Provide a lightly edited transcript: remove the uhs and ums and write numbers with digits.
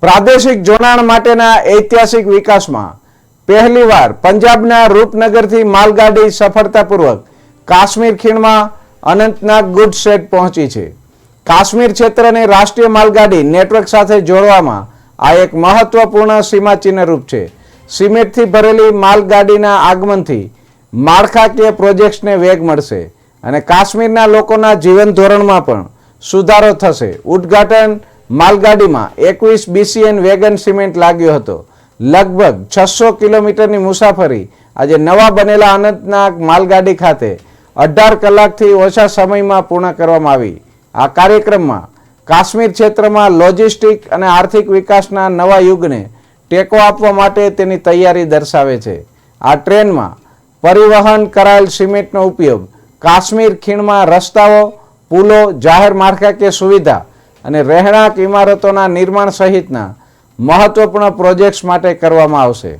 પ્રાદેશિક જોડાણ માટેના ઐતિહાસિક વિકાસમાં પહેલીવાર પંજાબના રૂપનગરથી માલગાડી સફળતાપૂર્વક કાશ્મીર ખીણમાં અનંતનાગ ગુડ શેડ પહોંચી છે. કાશ્મીર ક્ષેત્રને રાષ્ટ્રીય માલગાડી નેટવર્ક સાથે જોડવામાં આ એક મહત્વપૂર્ણ સીમાચિહ્નરૂપ છે. સિમેન્ટથી ભરેલી માલગાડીના આગમનથી માળખાકીય પ્રોજેક્ટ્સને વેગ મળશે અને કાશ્મીરના લોકોના જીવન ધોરણમાં પણ સુધારો થશે. ઉદ્ઘાટન માલગાડીમાં 21 BCN વેગન સિમેન્ટ લાગ્યો હતો. લગભગ 600 કિલોમીટરની મુસાફરી આજે નવા બનેલા અનંતનાગ માલગાડી ખાતે 18 કલાકથી ઓછા સમયમાં પૂર્ણ કરવામાં આવી. આ કાર્યક્રમમાં કાશ્મીર ક્ષેત્રમાં લોજિસ્ટિક અને આર્થિક વિકાસના નવા યુગને ટેકો આપવા માટે તેની તૈયારી દર્શાવે છે. આ ટ્રેનમાં પરિવહન કરાયેલ સિમેન્ટનો ઉપયોગ કાશ્મીર ખીણમાં રસ્તાઓ, પુલો, જાહેર માળખાકીય સુવિધા અને રહેણાંક ઇમારતોના નિર્માણ સહિતના મહત્વપૂર્ણ પ્રોજેક્ટ્સ માટે કરવામાં આવશે.